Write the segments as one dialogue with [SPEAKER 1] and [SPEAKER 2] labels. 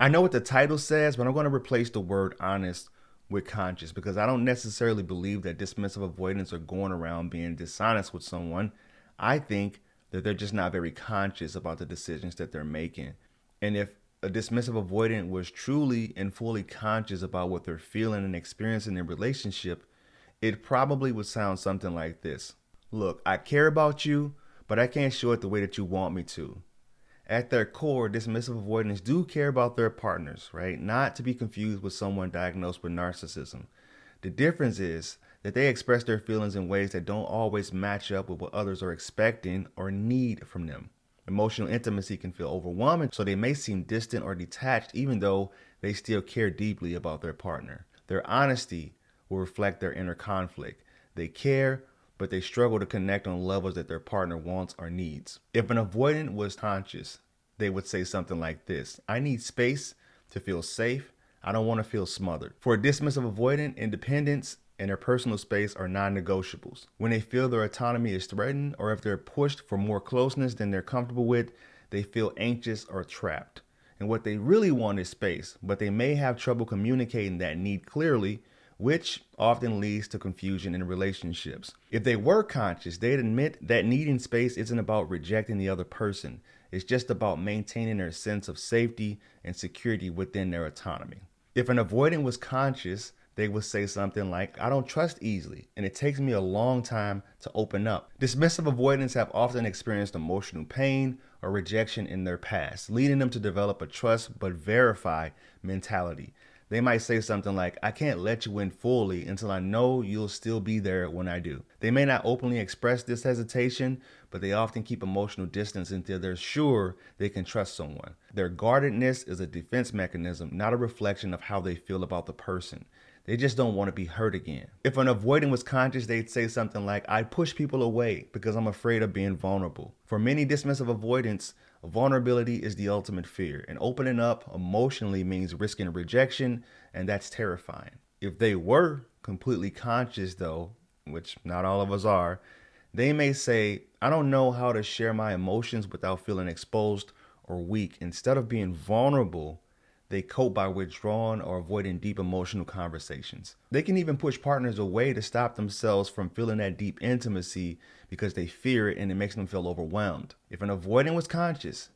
[SPEAKER 1] I know what the title says, but I'm going to replace the word honest with conscious because I don't necessarily believe that dismissive avoidants are going around being dishonest with someone. I think that they're just not very conscious about the decisions that they're making. And if a dismissive avoidant was truly and fully conscious about what they're feeling and experiencing in a relationship, it probably would sound something like this. Look, I care about you, but I can't show it the way that you want me to. At their core, dismissive avoidants do care about their partners, right? Not to be confused with someone diagnosed with narcissism. The difference is that they express their feelings in ways that don't always match up with what others are expecting or need from them. Emotional intimacy can feel overwhelming, so they may seem distant or detached even though they still care deeply about their partner. Their honesty will reflect their inner conflict. They care, but they struggle to connect on levels that their partner wants or needs. If an avoidant was conscious, they would say something like this: I need space to feel safe. I don't want to feel smothered. For a dismissive avoidant, independence and their personal space are non-negotiables. When they feel their autonomy is threatened or if they're pushed for more closeness than they're comfortable with, they feel anxious or trapped. And what they really want is space, but they may have trouble communicating that need clearly, which often leads to confusion in relationships. If they were conscious, they'd admit that needing space isn't about rejecting the other person. It's just about maintaining their sense of safety and security within their autonomy. If an avoidant was conscious, they would say something like, I don't trust easily, and it takes me a long time to open up. Dismissive avoidants have often experienced emotional pain or rejection in their past, leading them to develop a trust but verify mentality. They might say something like, I can't let you in fully until I know you'll still be there when I do. They may not openly express this hesitation, but they often keep emotional distance until they're sure they can trust someone. Their guardedness is a defense mechanism, not a reflection of how they feel about the person. They just don't want to be hurt again. If an avoidant was conscious, they'd say something like, I push people away because I'm afraid of being vulnerable. For many dismissive avoidants, vulnerability is the ultimate fear, and opening up emotionally means risking rejection, and that's terrifying. If they were completely conscious, though, which not all of us are, they may say, I don't know how to share my emotions without feeling exposed or weak. Instead of being vulnerable, they cope by withdrawing or avoiding deep emotional conversations. They can even push partners away to stop themselves from feeling that deep intimacy because they fear it and it makes them feel overwhelmed. If an avoidant was conscious,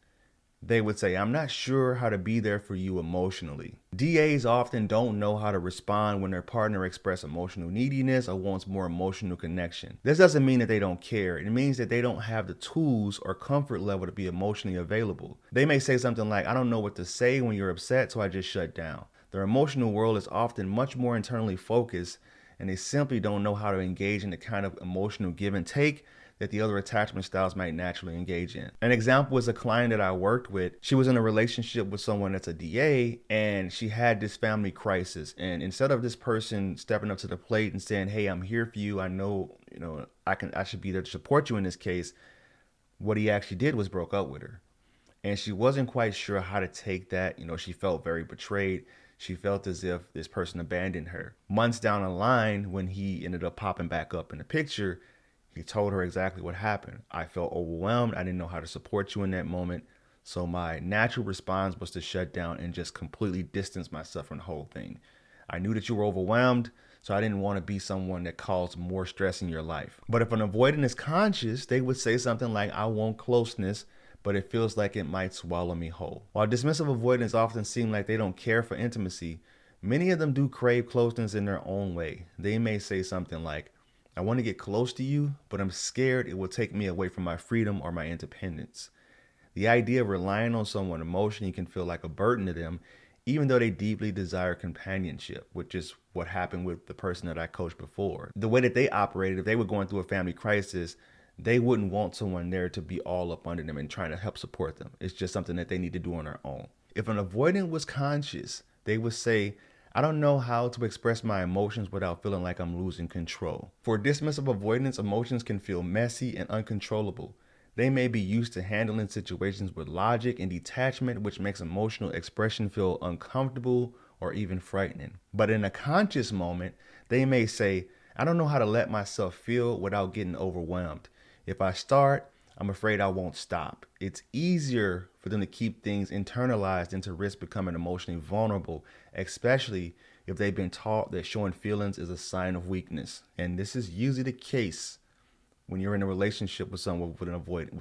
[SPEAKER 1] they would say, I'm not sure how to be there for you emotionally. DAs often don't know how to respond when their partner expresses emotional neediness or wants more emotional connection. This doesn't mean that they don't care. It means that they don't have the tools or comfort level to be emotionally available. They may say something like, I don't know what to say when you're upset, so I just shut down. Their emotional world is often much more internally focused, and they simply don't know how to engage in the kind of emotional give and take that the other attachment styles might naturally engage in. An example is a client that I worked with. She was in a relationship with someone that's a DA, and she had this family crisis. And instead of this person stepping up to the plate and saying, hey, I'm here for you, I know, I should be there to support you in this case, what he actually did was broke up with her. And she wasn't quite sure how to take that. She felt very betrayed. She felt as if this person abandoned her. Months down the line, when he ended up popping back up in the picture, he told her exactly what happened. I felt overwhelmed. I didn't know how to support you in that moment. So my natural response was to shut down and just completely distance myself from the whole thing. I knew that you were overwhelmed, so I didn't want to be someone that caused more stress in your life. But if an avoidant is conscious, they would say something like, I want closeness, but it feels like it might swallow me whole. While dismissive avoidants often seem like they don't care for intimacy, many of them do crave closeness in their own way. They may say something like, I want to get close to you, but I'm scared it will take me away from my freedom or my independence. The idea of relying on someone emotionally can feel like a burden to them, even though they deeply desire companionship, which is what happened with the person that I coached before. The way that they operated, if they were going through a family crisis, they wouldn't want someone there to be all up under them and trying to help support them. It's just something that they need to do on their own. If an avoidant was conscious, they would say, I don't know how to express my emotions without feeling like I'm losing control. For dismissive avoidance, emotions can feel messy and uncontrollable. They may be used to handling situations with logic and detachment, which makes emotional expression feel uncomfortable or even frightening. But in a conscious moment, they may say, I don't know how to let myself feel without getting overwhelmed. If I start, I'm afraid I won't stop. It's easier for them to keep things internalized than to risk becoming emotionally vulnerable, especially if they've been taught that showing feelings is a sign of weakness. And this is usually the case when you're in a relationship with someone with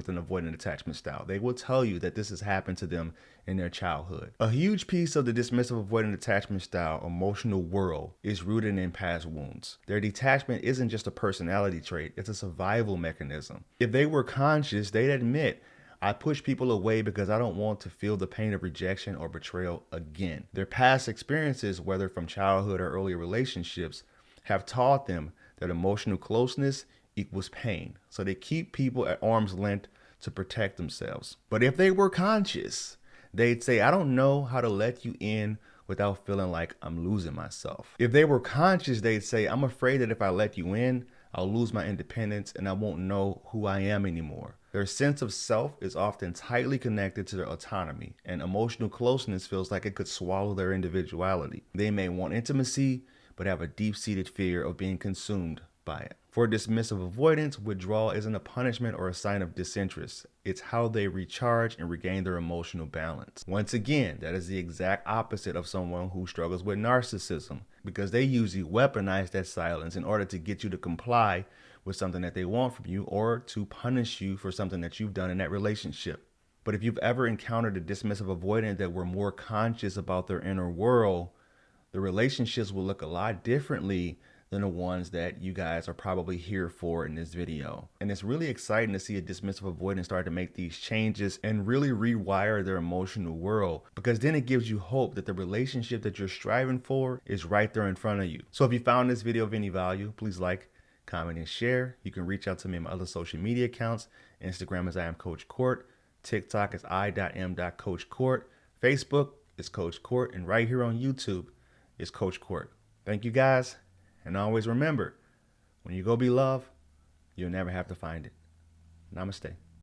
[SPEAKER 1] an avoidant attachment style. They will tell you that this has happened to them in their childhood. A huge piece of the dismissive avoidant attachment style emotional world is rooted in past wounds. Their detachment isn't just a personality trait, it's a survival mechanism. If they were conscious, they'd admit, I push people away because I don't want to feel the pain of rejection or betrayal again. Their past experiences, whether from childhood or earlier relationships, have taught them that emotional closeness equals pain. So they keep people at arm's length to protect themselves. But if they were conscious, they'd say, I don't know how to let you in without feeling like I'm losing myself. If they were conscious, they'd say, I'm afraid that if I let you in, I'll lose my independence and I won't know who I am anymore. Their sense of self is often tightly connected to their autonomy, and emotional closeness feels like it could swallow their individuality. They may want intimacy, but have a deep-seated fear of being consumed by it. For dismissive avoidants, withdrawal isn't a punishment or a sign of disinterest. It's how they recharge and regain their emotional balance. Once again, that is the exact opposite of someone who struggles with narcissism, because they usually weaponize that silence in order to get you to comply with something that they want from you or to punish you for something that you've done in that relationship. But if you've ever encountered a dismissive avoidant that were more conscious about their inner world, the relationships will look a lot differently than the ones that you guys are probably here for in this video. And it's really exciting to see a dismissive avoidant start to make these changes and really rewire their emotional world, because then it gives you hope that the relationship that you're striving for is right there in front of you. So if you found this video of any value, please like, comment, and share. You can reach out to me on my other social media accounts. Instagram is I am Coach Court. TikTok is I.am.CoachCourt. Facebook is Coach Court. And right here on YouTube is Coach Court. Thank you guys. And always remember, when you go be loved, you'll never have to find it. Namaste.